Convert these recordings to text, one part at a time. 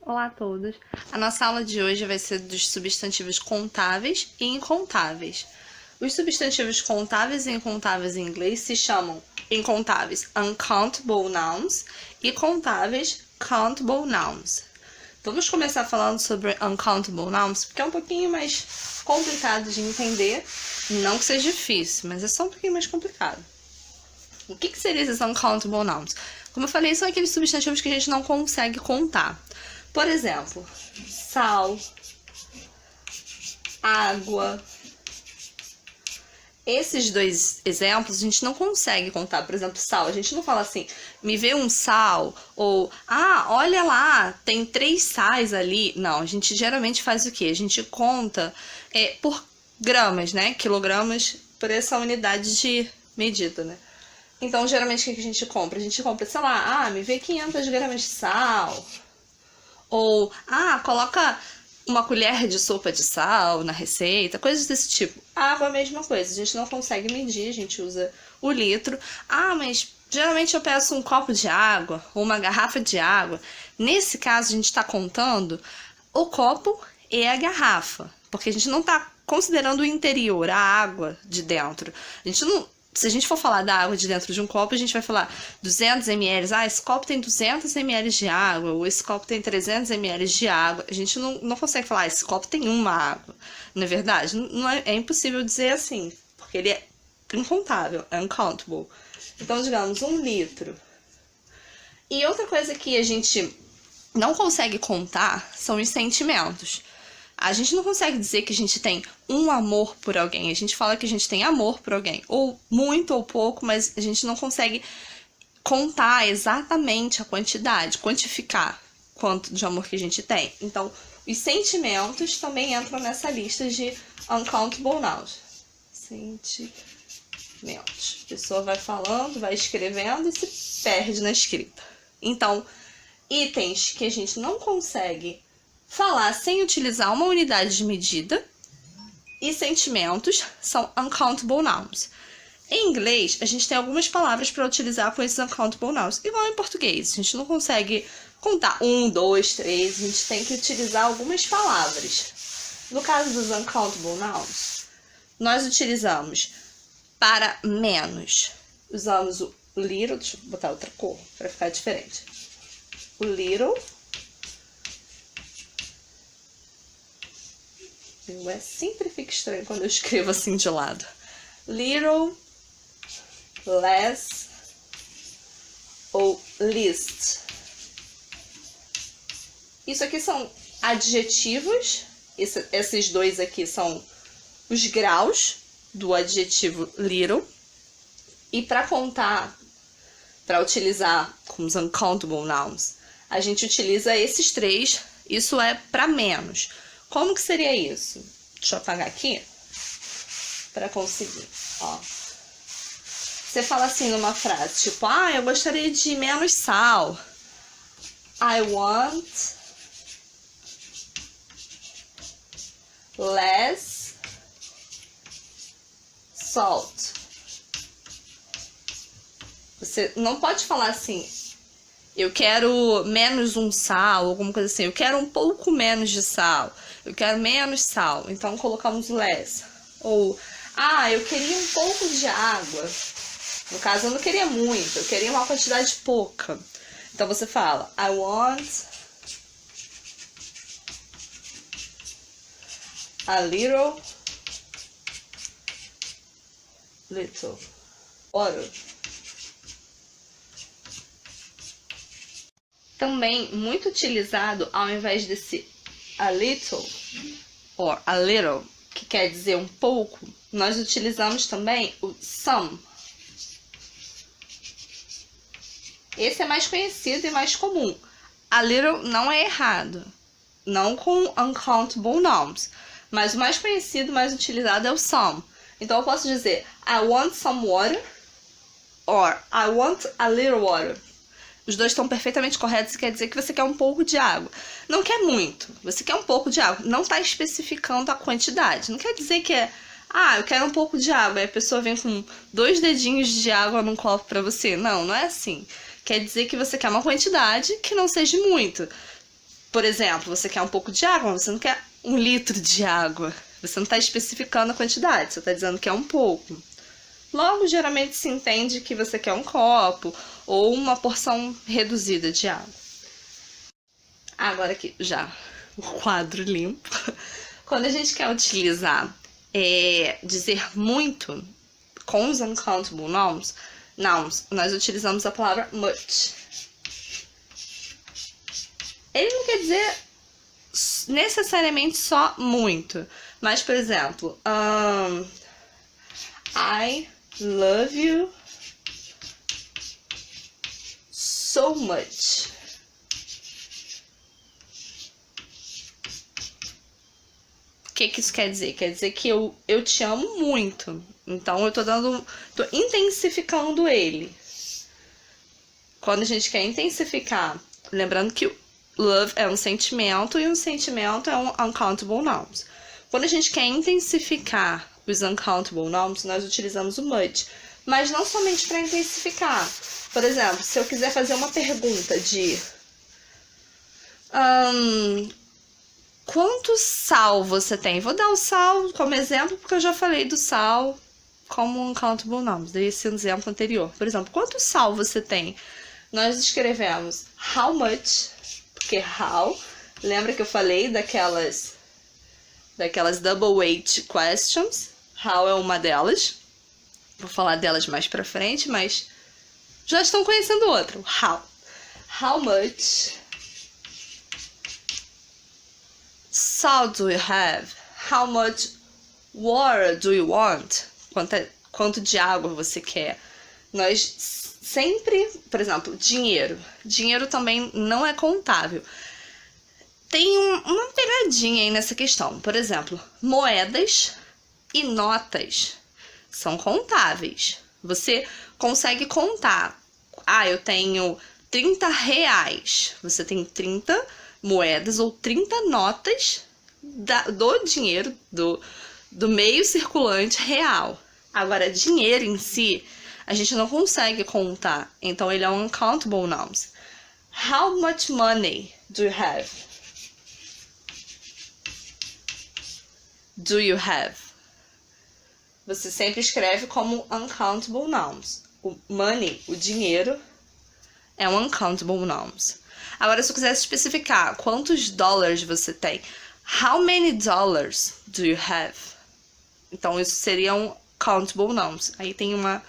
Olá a todos! A nossa aula de hoje vai ser dos substantivos contáveis e incontáveis. Os substantivos contáveis e incontáveis em inglês se chamam incontáveis uncountable nouns e contáveis countable nouns. Vamos começar falando sobre uncountable nouns, porque é um pouquinho mais complicado de entender, não que seja difícil, mas é só um pouquinho mais complicado. O que seriam esses uncountable nouns? Como eu falei, são aqueles substantivos que a gente não consegue contar. Por exemplo, sal, água. Esses dois exemplos a gente não consegue contar. Por exemplo, sal. A gente não fala assim, me vê um sal, ou, olha lá, tem 3 sais ali. Não, a gente geralmente faz o quê? A gente conta por gramas, né? Quilogramas por essa unidade de medida, né? Então, geralmente, o que a gente compra? A gente compra, sei lá, me vê 500 gramas de sal. Ou, coloca uma colher de sopa de sal na receita, coisas desse tipo. Água é a mesma coisa, a gente não consegue medir, a gente usa o litro. Mas geralmente eu peço um copo de água ou uma garrafa de água. Nesse caso, a gente está contando o copo e a garrafa, porque a gente não está considerando o interior, a água de dentro. A gente não... Se a gente for falar da água de dentro de um copo, a gente vai falar 200 ml. Esse copo tem 200 ml de água, ou esse copo tem 300 ml de água. A gente não consegue falar, esse copo tem uma água. Não é verdade? Não é impossível dizer assim, porque ele é incontável, é uncountable. Então, digamos, 1 litro. E outra coisa que a gente não consegue contar são os sentimentos. A gente não consegue dizer que a gente tem um amor por alguém. A gente fala que a gente tem amor por alguém. Ou muito ou pouco, mas a gente não consegue contar exatamente a quantidade, quantificar quanto de amor que a gente tem. Então, os sentimentos também entram nessa lista de uncountable nouns. Sentimentos. A pessoa vai falando, vai escrevendo e se perde na escrita. Então, itens que a gente não consegue falar sem utilizar uma unidade de medida e sentimentos são uncountable nouns. Em inglês, a gente tem algumas palavras para utilizar com esses uncountable nouns, igual em português. A gente não consegue contar 1, 2, 3, a gente tem que utilizar algumas palavras. No caso dos uncountable nouns, nós utilizamos para menos. Usamos o little, deixa eu botar outra cor para ficar diferente. O little. Sempre fica estranho quando eu escrevo assim de lado. Little, less ou least. Isso aqui são adjetivos. Esses dois aqui são os graus do adjetivo little. E para contar, para utilizar como os uncountable nouns, a gente utiliza esses 3. Isso é para menos. Como que seria isso? Deixa eu apagar aqui para conseguir. Você fala assim numa frase, tipo, eu gostaria de menos sal. I want less salt. Você não pode falar assim, eu quero menos um sal, alguma coisa assim. Eu quero um pouco menos de sal. Eu quero menos sal. Então, colocamos less. Ou, eu queria um pouco de água. No caso, eu não queria muito. Eu queria uma quantidade pouca. Então, você fala, I want a little water. Também muito utilizado, ao invés desse a little or a little, que quer dizer um pouco, nós utilizamos também o some. Esse é mais conhecido e mais comum. A little não é errado, não com uncountable nouns, mas o mais conhecido, mais utilizado é o some. Então eu posso dizer I want some water or I want a little water. Os dois estão perfeitamente corretos e quer dizer que você quer um pouco de água. Não quer muito, você quer um pouco de água. Não está especificando a quantidade. Não quer dizer que eu quero um pouco de água. Aí a pessoa vem com 2 dedinhos de água num copo para você. Não é assim. Quer dizer que você quer uma quantidade que não seja muito. Por exemplo, você quer um pouco de água, mas você não quer 1 litro de água. Você não está especificando a quantidade, você está dizendo que é um pouco. Logo, geralmente se entende que você quer um copo ou uma porção reduzida de água. Agora aqui, já o quadro limpo. Quando a gente quer utilizar, dizer muito com os uncountable nouns, nós utilizamos a palavra much. Ele não quer dizer necessariamente só muito, mas, por exemplo, I love you so much. O que isso quer dizer? Quer dizer que eu te amo muito. Então, eu tô intensificando ele. Quando a gente quer intensificar, lembrando que love é um sentimento e um sentimento é um uncountable nouns. Quando a gente quer intensificar os uncountable nouns, nós utilizamos o much. Mas não somente para intensificar. Por exemplo, se eu quiser fazer uma pergunta de... quanto sal você tem? Vou dar o sal como exemplo, porque eu já falei do sal como uncountable nouns. Dei esse exemplo anterior. Por exemplo, quanto sal você tem? Nós escrevemos how much, porque how, lembra que eu falei daquelas double weight questions? How é uma delas. Vou falar delas mais pra frente, mas já estão conhecendo outra. How. How much salt do you have? How much water do you want? Quanto de água você quer? Nós sempre, por exemplo, dinheiro. Dinheiro também não é contável. Tem uma pegadinha aí nessa questão. Por exemplo, moedas e notas são contáveis. Você consegue contar. Eu tenho 30 reais. Você tem 30 moedas ou 30 notas do dinheiro, do meio circulante real. Agora, dinheiro em si, a gente não consegue contar. Então, ele é um uncountable nouns. How much money do you have? Do you have? Você sempre escreve como uncountable nouns. O money, o dinheiro, é um uncountable nouns. Agora, se eu quisesse especificar quantos dólares você tem, how many dollars do you have? Então, isso seria um countable nouns. Aí tem uma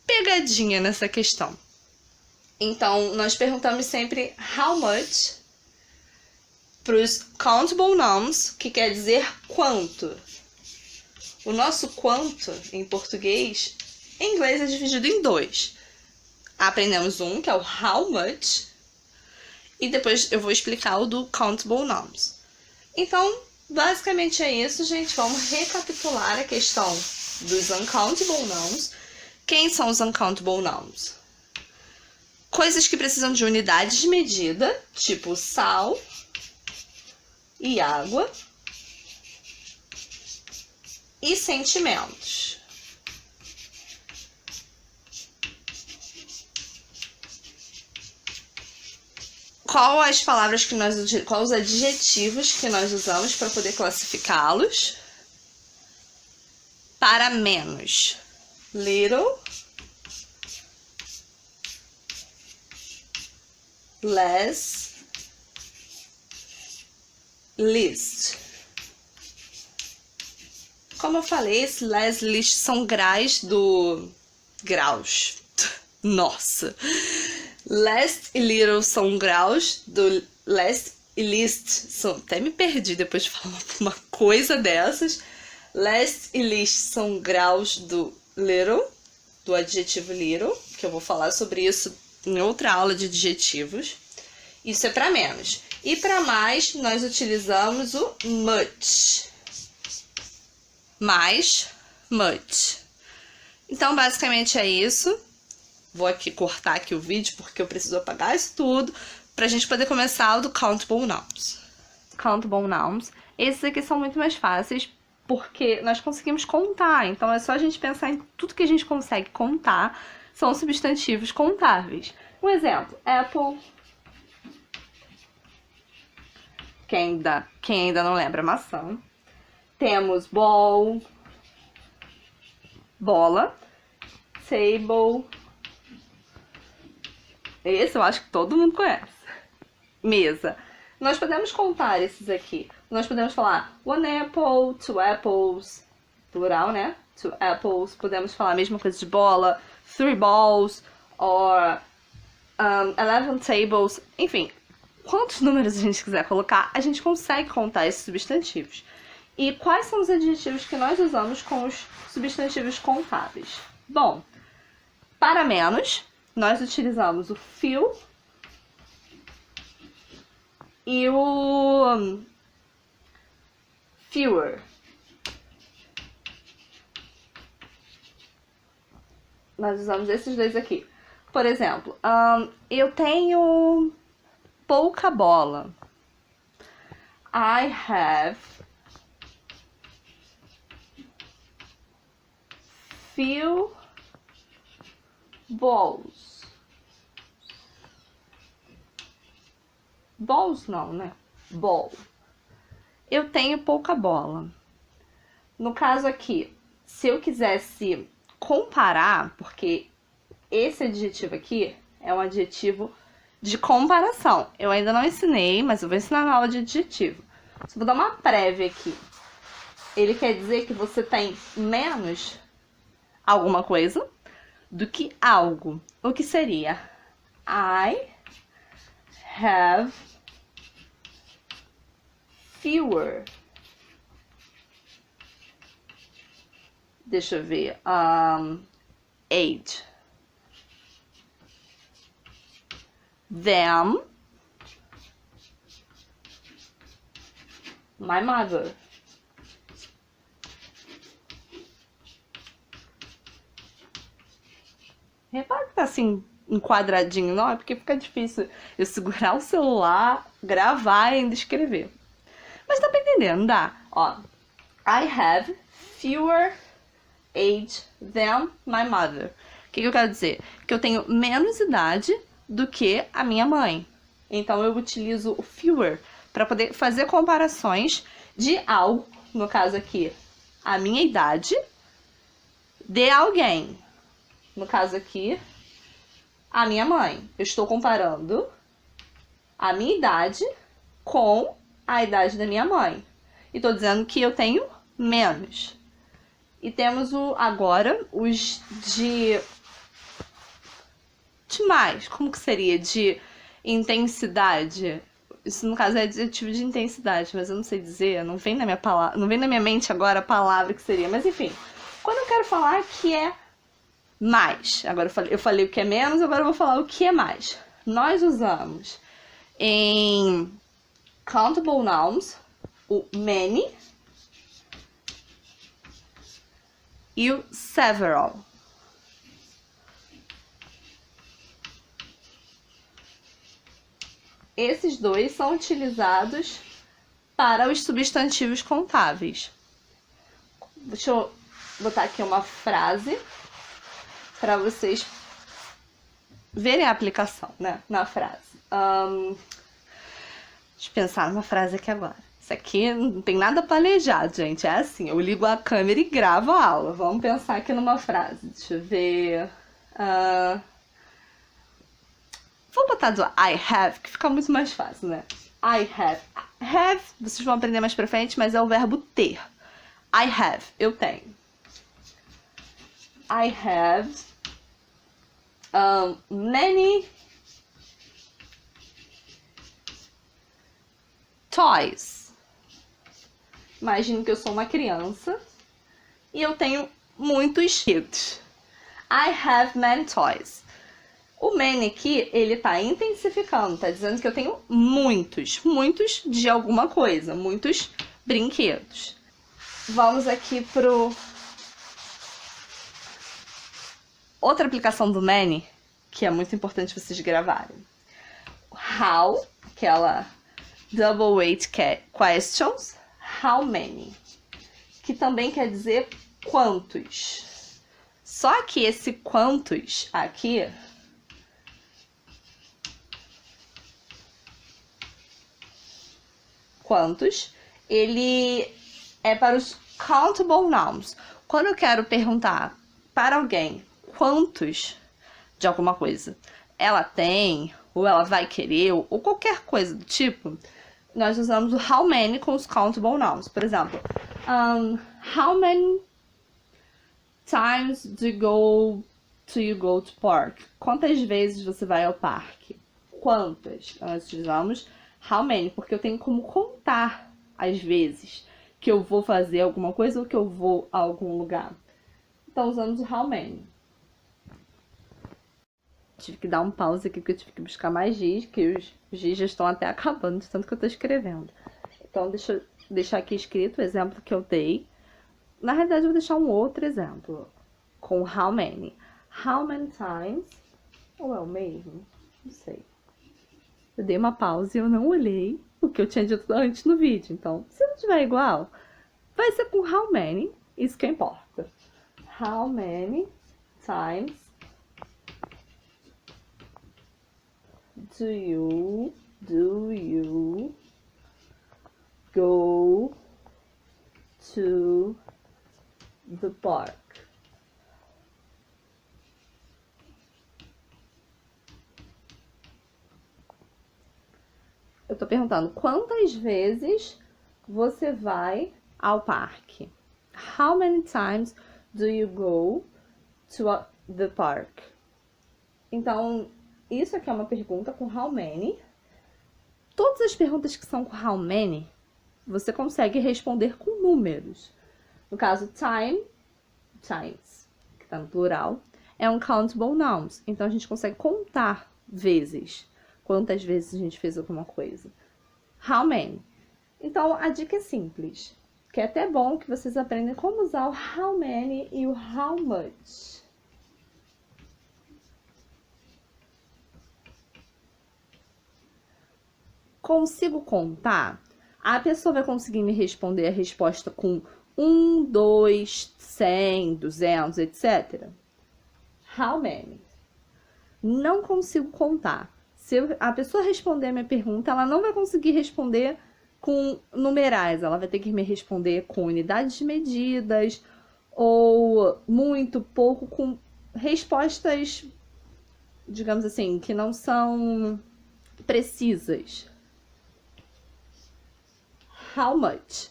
pegadinha nessa questão. Então, nós perguntamos sempre how much para os countable nouns, que quer dizer quanto. O nosso quanto, em português, em inglês é dividido em 2. Aprendemos um, que é o how much, e depois eu vou explicar o do countable nouns. Então, basicamente é isso, gente. Vamos recapitular a questão dos uncountable nouns. Quem são os uncountable nouns? Coisas que precisam de unidades de medida, tipo sal e água, e sentimentos. Quais os adjetivos que nós usamos para poder classificá-los? Para menos: little, less, least. Como eu falei, esse less, least são graus. Nossa! Less e little são graus do less e least. Até me perdi depois de falar uma coisa dessas. Less e least são graus do little, do adjetivo little, que eu vou falar sobre isso em outra aula de adjetivos. Isso é para menos. E para mais, nós utilizamos o much. Mais, much. Então, basicamente é isso. Vou cortar aqui o vídeo, porque eu preciso apagar isso tudo, pra gente poder começar o do countable nouns. Countable nouns. Esses aqui são muito mais fáceis, porque nós conseguimos contar. Então, é só a gente pensar em tudo que a gente consegue contar. São substantivos contáveis. Um exemplo, apple, quem ainda não lembra, maçã. Temos ball, bola, table. Esse eu acho que todo mundo conhece. Mesa. Nós podemos contar esses aqui. Nós podemos falar one apple, two apples, plural, né? Two apples. Podemos falar a mesma coisa de bola, three balls, or 11 tables. Enfim, quantos números a gente quiser colocar, a gente consegue contar esses substantivos. E quais são os adjetivos que nós usamos com os substantivos contáveis? Bom, para menos, nós utilizamos o few e o fewer. Nós usamos esses dois aqui. Por exemplo, eu tenho pouca bola. I have few balls. Balls não, né? Ball. Eu tenho pouca bola. No caso aqui, se eu quisesse comparar, porque esse adjetivo aqui é um adjetivo de comparação. Eu ainda não ensinei, mas eu vou ensinar na aula de adjetivo. Só vou dar uma prévia aqui. Ele quer dizer que você tem menos alguma coisa do que algo. O que seria? I have fewer. Deixa eu ver. 8. Them. My mother. Repara que tá assim, enquadradinho, não? É porque fica difícil eu segurar o celular, gravar e ainda escrever. Mas dá pra entender, não dá? Ó, I have fewer age than my mother. O que eu quero dizer? Que eu tenho menos idade do que a minha mãe. Então eu utilizo o fewer para poder fazer comparações de algo, no caso aqui, a minha idade, de alguém. No caso aqui, a minha mãe. Eu estou comparando a minha idade com a idade da minha mãe. E estou dizendo que eu tenho menos. E temos agora os de mais. Como que seria? De intensidade. Isso, no caso, é adjetivo de intensidade, mas eu não sei dizer, não vem na minha mente agora a palavra que seria. Mas enfim, quando eu quero falar que é mais, agora eu falei o que é menos, agora eu vou falar o que é mais. Nós usamos em countable nouns o many e o several. Esses dois são utilizados para os substantivos contáveis. Deixa eu botar aqui uma frase para vocês verem a aplicação, né, na frase. Deixa eu pensar numa frase aqui agora. Isso aqui não tem nada planejado, gente. É assim, eu ligo a câmera e gravo a aula. Vamos pensar aqui numa frase. Deixa eu ver. Vou botar do I have, que fica muito mais fácil, né? I have. Have, vocês vão aprender mais pra frente, mas é o verbo ter. I have, eu tenho. I have many toys. Imagino que eu sou uma criança e eu tenho muitos brinquedos. I have many toys. O many aqui, ele tá intensificando, tá dizendo que eu tenho muitos de alguma coisa, muitos brinquedos. Vamos aqui pro outra aplicação do many, que é muito importante vocês gravarem. How, aquela double weight questions, how many, que também quer dizer quantos. Só que esse quantos aqui quantos, ele é para os countable nouns. Quando eu quero perguntar para alguém quantos de alguma coisa ela tem, ou ela vai querer, ou qualquer coisa do tipo, nós usamos o how many com os countable nouns. Por exemplo, how many times do you go to park? Quantas vezes você vai ao parque? Quantas? Nós utilizamos how many, porque eu tenho como contar as vezes que eu vou fazer alguma coisa ou que eu vou a algum lugar. Então, usamos o how many. Tive que dar um pause aqui, porque eu tive que buscar mais giz, que os giz já estão até acabando, de tanto que eu estou escrevendo. Então, deixa eu deixar aqui escrito o exemplo que eu dei. Na realidade, eu vou deixar um outro exemplo, com how many. How many times? Ou é o mesmo? Não sei. Eu dei uma pausa e eu não olhei o que eu tinha dito antes no vídeo. Então, se não tiver igual, vai ser com how many, isso que importa. How many times do you go to the park? Eu tô perguntando quantas vezes você vai ao parque? How many times do you go to the park? Então, isso aqui é uma pergunta com how many. Todas as perguntas que são com how many, você consegue responder com números. No caso, times, que está no plural, é um countable nouns. Então, a gente consegue contar vezes. Quantas vezes a gente fez alguma coisa. How many? Então, a dica é simples. Que é até bom que vocês aprendam como usar o how many e o how much. Consigo contar? A pessoa vai conseguir me responder a resposta com 1, 2, 100, 200, etc. How many? Não consigo contar. Se a pessoa responder a minha pergunta, ela não vai conseguir responder com numerais. Ela vai ter que me responder com unidades de medidas ou muito, pouco, com respostas, digamos assim, que não são precisas. How much?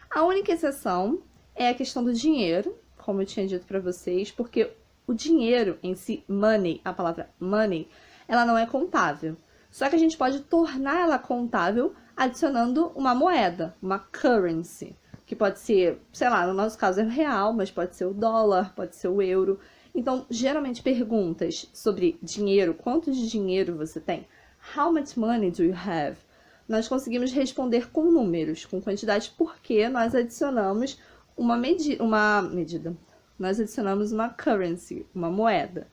A única exceção é a questão do dinheiro, como eu tinha dito para vocês, porque o dinheiro em si, money, a palavra money, ela não é contável. Só que a gente pode tornar ela contável adicionando uma moeda, uma currency, que pode ser, sei lá, no nosso caso é o real, mas pode ser o dólar, pode ser o euro. Então, geralmente perguntas sobre dinheiro, quanto de dinheiro você tem? How much money do you have? Nós conseguimos responder com números, com quantidades, porque nós adicionamos uma medida. Nós adicionamos uma currency, uma moeda.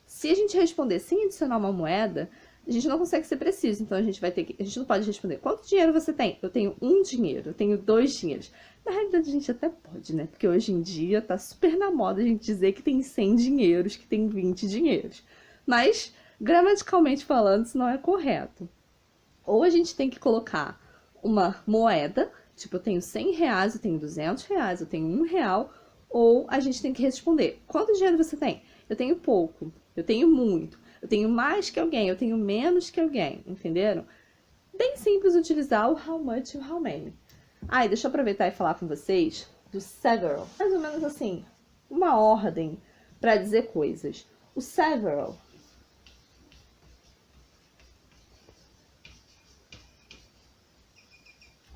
Se a gente responder sem adicionar uma moeda, a gente não consegue ser preciso. Então, a gente não pode responder quanto dinheiro você tem? Eu tenho 1 dinheiro, eu tenho 2 dinheiros. Na realidade, a gente até pode, né? Porque hoje em dia tá super na moda a gente dizer que tem 100 dinheiros, que tem 20 dinheiros. Mas, gramaticalmente falando, isso não é correto. Ou a gente tem que colocar uma moeda, tipo, eu tenho 100 reais, eu tenho 200 reais, eu tenho 1 real, ou a gente tem que responder, quanto dinheiro você tem? Eu tenho pouco, eu tenho muito, eu tenho mais que alguém, eu tenho menos que alguém, entenderam? Bem simples utilizar o how much e o how many. E deixa eu aproveitar e falar com vocês do several. Mais ou menos assim, uma ordem para dizer coisas. O several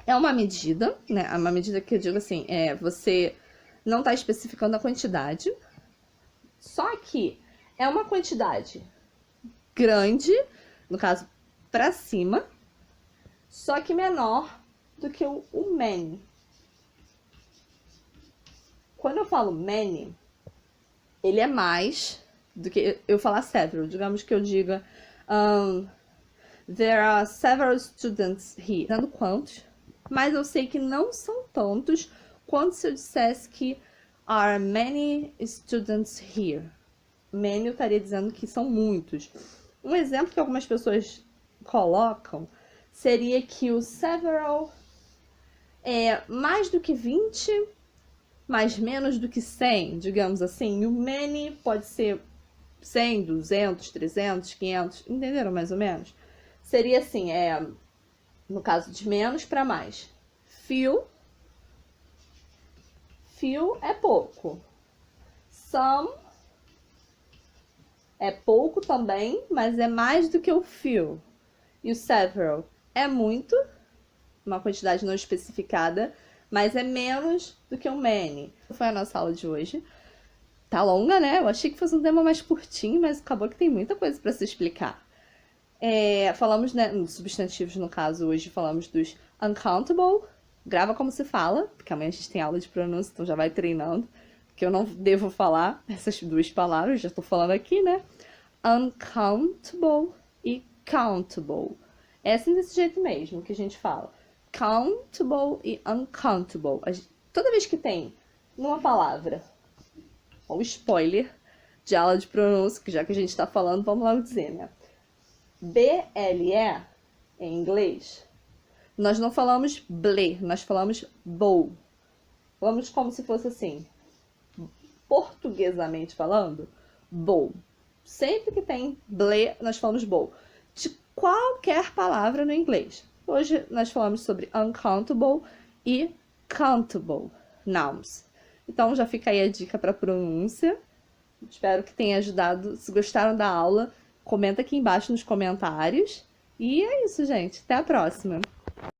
é uma medida, né? Uma medida que eu digo assim, você não está especificando a quantidade, só que é uma quantidade grande, no caso, para cima, só que menor do que o many. Quando eu falo many, ele é mais do que eu falar several. Digamos que eu diga there are several students here. Dando quantos? Mas eu sei que não são tantos quanto se eu dissesse que are many students here. Many eu estaria dizendo que são muitos. Um exemplo que algumas pessoas colocam seria que o several mais do que 20, mais menos do que 100, digamos assim. E o many pode ser 100, 200, 300, 500, entenderam mais ou menos? Seria assim, no caso de menos para mais. Few é pouco. Some é pouco também, mas é mais do que o few. E o several é muito, uma quantidade não especificada, mas é menos do que o many. Foi a nossa aula de hoje. Tá longa, né? Eu achei que fosse um tema mais curtinho, mas acabou que tem muita coisa para se explicar. Falamos, né, dos substantivos, no caso, hoje falamos dos uncountable. Grava como se fala, porque amanhã a gente tem aula de pronúncia, então já vai treinando. Que eu não devo falar essas duas palavras, já tô falando aqui, né? Uncountable e countable. É assim desse jeito mesmo que a gente fala. Countable e uncountable. Toda vez que tem numa palavra, ou spoiler de aula de pronúncia, que já que a gente tá falando, vamos logo dizer, né? BLE, em inglês, nós não falamos ble, nós falamos bowl. Falamos como se fosse assim, portuguesamente falando, bowl. Sempre que tem ble, nós falamos bowl. De qualquer palavra no inglês. Hoje nós falamos sobre uncountable e countable nouns. Então já fica aí a dica para pronúncia. Espero que tenha ajudado. Se gostaram da aula, comenta aqui embaixo nos comentários. E é isso, gente. Até a próxima!